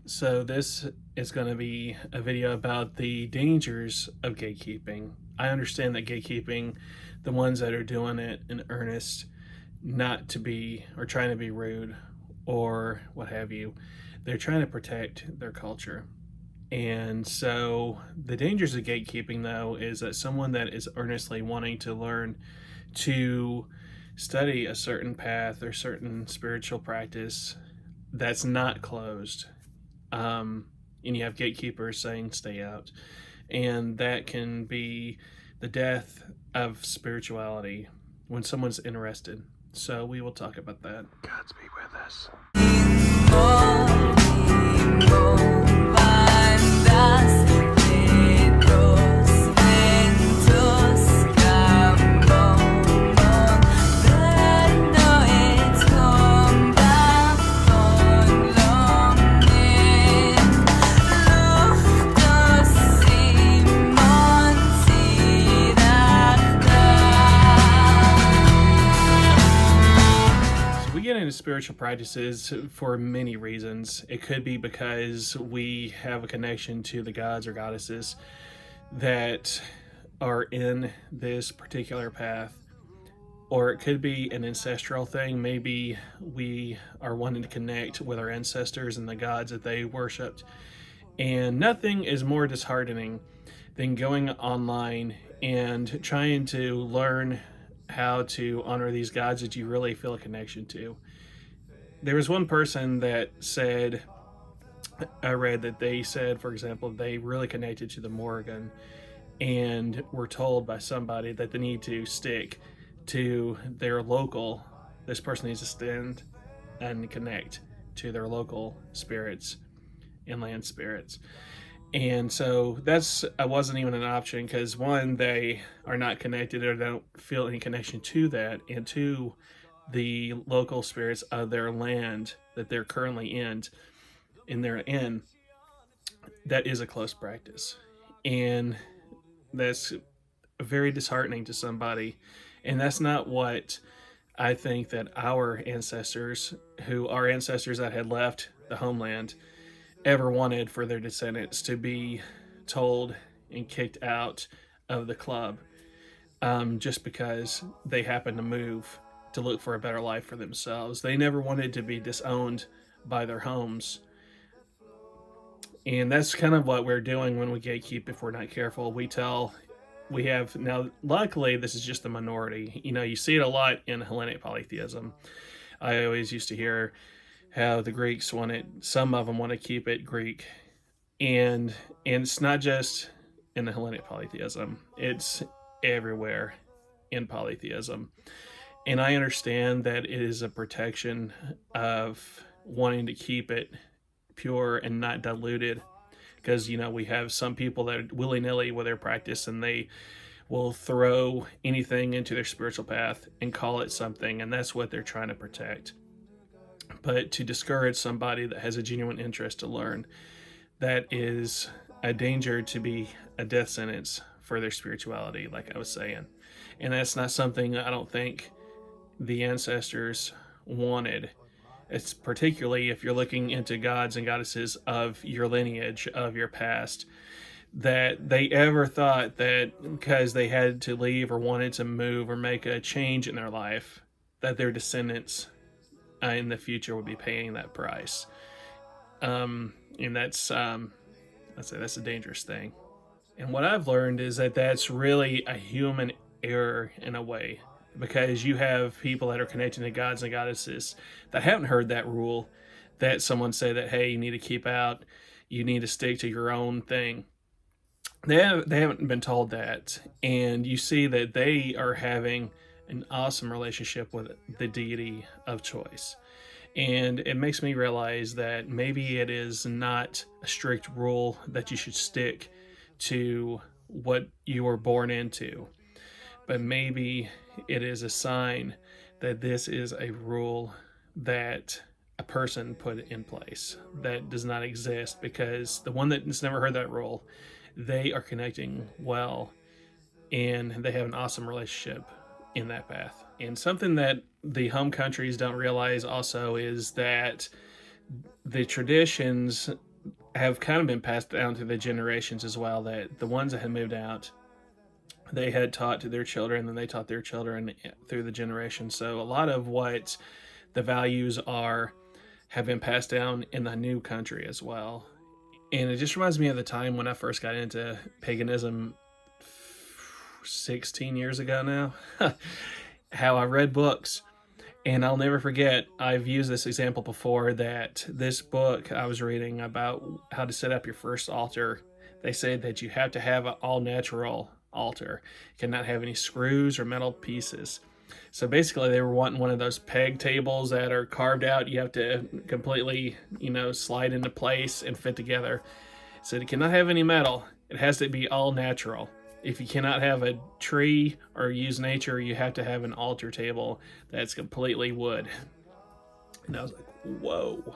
So this is going to be a video about the dangers of gatekeeping. I understand that gatekeeping, the ones that are doing it in earnest, not to be or trying to be rude or what have you, they're trying to protect their culture. And so the dangers of gatekeeping, though, is that someone that is earnestly wanting to learn to study a certain path or certain spiritual practice that's not closed, um, and you have gatekeepers saying stay out, and that can be the death of spirituality when someone's interested. So we will talk about that. God's be with us. We get into spiritual practices for many reasons. It could be because we have a connection to the gods or goddesses that are in this particular path, or it could be an ancestral thing. Maybe we are wanting to connect with our ancestors and the gods that they worshipped. And nothing is more disheartening than going online and trying to learn how to honor these gods that you really feel a connection to. There was one person that said, I read that they said, for example, they really connected to the Morrigan and were told by somebody that they need to stick to their local, this person needs to stand and connect to their local spirits and land spirits. And so that's wasn't even an option because one, they are not connected or don't feel any connection to that, and two, the local spirits of their land that they're currently in their in, that is a close practice, and that's very disheartening to somebody. And that's not what I think that our ancestors, who are ancestors that had left the homeland, ever wanted for their descendants to be told and kicked out of the club, just because they happened to move to look for a better life for themselves. They never wanted to be disowned by their homes. And that's kind of what we're doing when we gatekeep if we're not careful. We have now, luckily, this is just the minority. You see it a lot in Hellenic polytheism. I always used to hear how the Greeks wanted, some of them want to keep it Greek. And it's not just in the Hellenic polytheism, it's everywhere in polytheism. And I understand that it is a protection of wanting to keep it pure and not diluted, because we have some people that are willy-nilly with their practice, and they will throw anything into their spiritual path and call it something, and that's what they're trying to protect. But to discourage somebody that has a genuine interest to learn, that is a danger, to be a death sentence for their spirituality, like I was saying. And that's not something I don't think the ancestors wanted. It's particularly if you're looking into gods and goddesses of your lineage, of your past, that they ever thought that because they had to leave or wanted to move or make a change in their life, that their descendants in the future would be paying that price. And that's that's a dangerous thing. And what I've learned is that that's really a human error in a way, because you have people that are connecting to gods and goddesses that haven't heard that rule, that someone say that, hey, you need to keep out, you need to stick to your own thing. They haven't been told that, and you see that they are having an awesome relationship with the deity of choice. And it makes me realize that maybe it is not a strict rule that you should stick to what you were born into, but maybe it is a sign that this is a rule that a person put in place that does not exist, because the one that's never heard that rule, they are connecting well, and they have an awesome relationship in that path. And something that the home countries don't realize also is that the traditions have kind of been passed down through the generations as well. That the ones that had moved out, they had taught to their children, and they taught their children through the generations. So a lot of what the values are have been passed down in the new country as well. And it just reminds me of the time when I first got into paganism 16 years ago now, how I read books. And I'll never forget, I've used this example before, that this book I was reading about how to set up your first altar, they said that you have to have an all natural altar. You cannot have any screws or metal pieces. So basically, they were wanting one of those peg tables that are carved out. You have to completely, slide into place and fit together. So it cannot have any metal. It has to be all natural. If you cannot have a tree or use nature, you have to have an altar table that's completely wood. And I was like, whoa.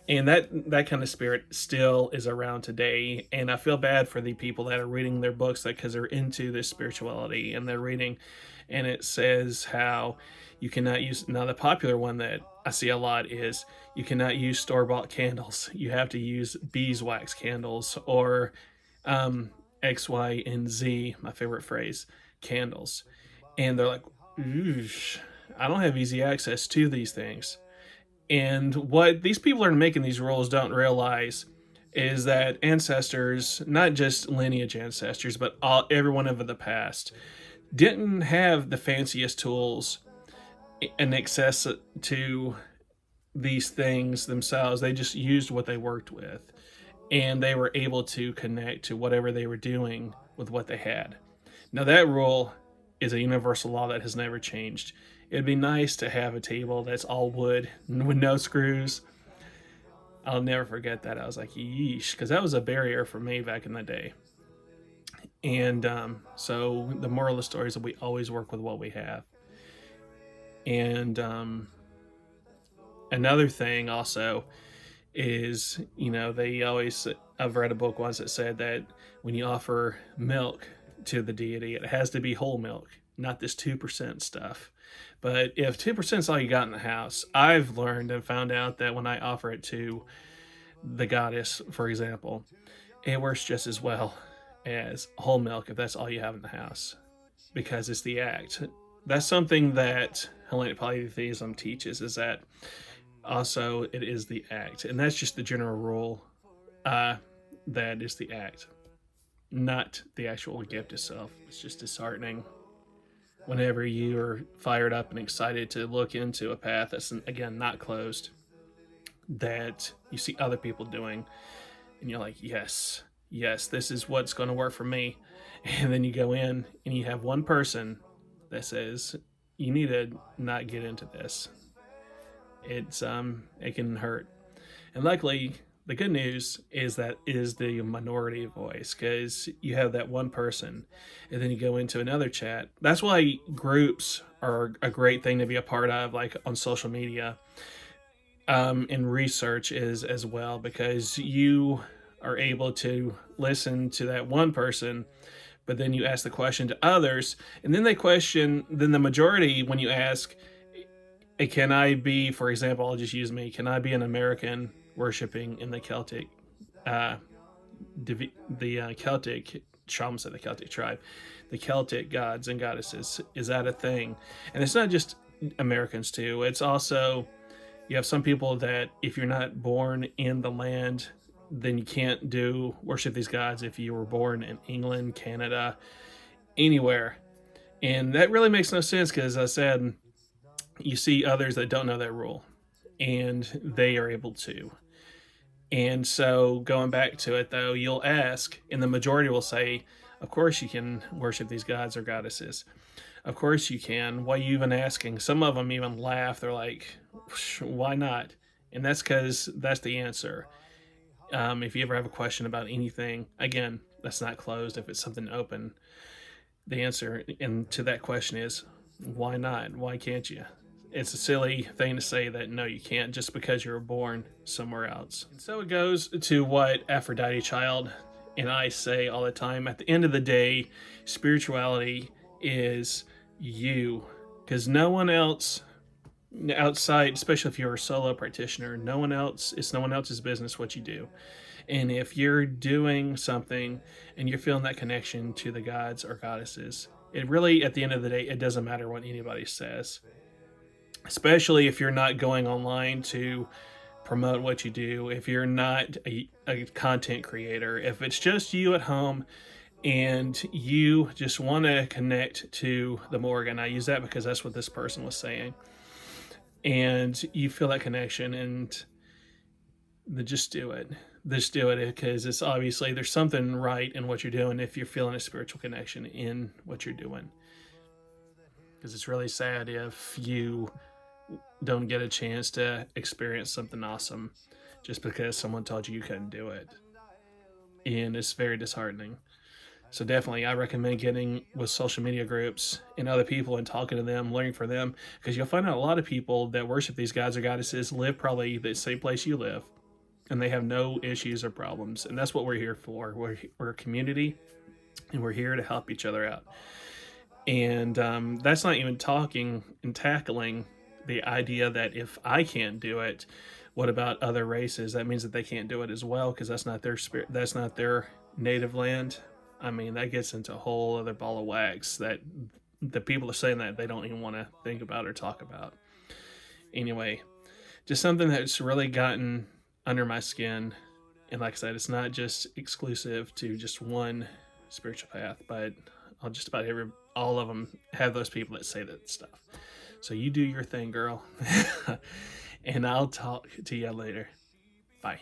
And that kind of spirit still is around today. And I feel bad for the people that are reading their books because they're into this spirituality and they're reading, and it says how you cannot use, now the popular one that I see a lot is you cannot use store-bought candles. You have to use beeswax candles, or X, Y, and Z, my favorite phrase, candles. And they're like, oosh, I don't have easy access to these things. And what these people are making these rules don't realize is that ancestors, not just lineage ancestors, but everyone of the past, didn't have the fanciest tools and access to these things themselves. They just used what they worked with, and they were able to connect to whatever they were doing with what they had. Now, that rule is a universal law that has never changed. It'd be nice to have a table that's all wood with no screws. I'll never forget that. I was like, yeesh, because that was a barrier for me back in the day. And so the moral of the story is that we always work with what we have. And another thing also is, they always, I've read a book once that said that when you offer milk to the deity, it has to be whole milk, not this 2% stuff. But if 2% is all you got in the house, I've learned and found out that when I offer it to the goddess, for example, it works just as well as whole milk if that's all you have in the house, because it's the act. That's something that Hellenic polytheism teaches, is that also it is the act. And that's just the general rule, that is the act, not the actual gift itself. It's just disheartening whenever you are fired up and excited to look into a path that's, again, not closed, that you see other people doing, and you're like, yes, this is what's going to work for me. And then you go in and you have one person that says, you need to not get into this. It can hurt. And luckily, the good news is that it is the minority voice, because you have that one person, and then you go into another chat. That's why groups are a great thing to be a part of, like on social media, and research is as well, because you are able to listen to that one person, but then you ask the question to others, and then they question, then the majority, when you ask, can I be, for example, I'll just use me, can I be an American worshiping in the Celtic, Celtic, Shaman said the Celtic tribe, the Celtic gods and goddesses, is that a thing? And it's not just Americans too, it's also, you have some people that if you're not born in the land, then you can't worship these gods if you were born in England, Canada, anywhere. And that really makes no sense, because as I said, you see others that don't know that rule, and they are able to. And so going back to it, though, you'll ask, and the majority will say, of course you can worship these gods or goddesses. Of course you can. Why are you even asking? Some of them even laugh. They're like, why not? And that's because that's the answer. If you ever have a question about anything, again, that's not closed. If it's something open, the answer to that question is, why not? Why can't you? It's a silly thing to say that no, you can't, just because you were born somewhere else. And so it goes to what Aphrodite Child and I say all the time. At the end of the day, spirituality is you, because no one else outside, especially if you're a solo practitioner, it's no one else's business what you do. And if you're doing something and you're feeling that connection to the gods or goddesses, it really, at the end of the day, it doesn't matter what anybody says. Especially if you're not going online to promote what you do, if you're not a content creator, if it's just you at home and you just want to connect to the Morgan. I use that because that's what this person was saying. And you feel that connection, and then just do it. Just do it, because it's obviously there's something right in what you're doing if you're feeling a spiritual connection in what you're doing. Because it's really sad if you don't get a chance to experience something awesome just because someone told you couldn't do it. And it's very disheartening. So definitely, I recommend getting with social media groups and other people and talking to them, learning from them, because you'll find out a lot of people that worship these gods or goddesses live probably the same place you live, and they have no issues or problems. And that's what we're here for. We're a community, and we're here to help each other out. And that's not even talking and tackling the idea that if I can't do it, what about other races? That means that they can't do it as well, because that's not their spirit. That's not their native land. I mean, that gets into a whole other ball of wax that the people are saying that they don't even want to think about or talk about. Anyway, just something that's really gotten under my skin. And like I said, it's not just exclusive to just one spiritual path, but just about all of them have those people that say that stuff. So you do your thing, girl. And I'll talk to you later. Bye.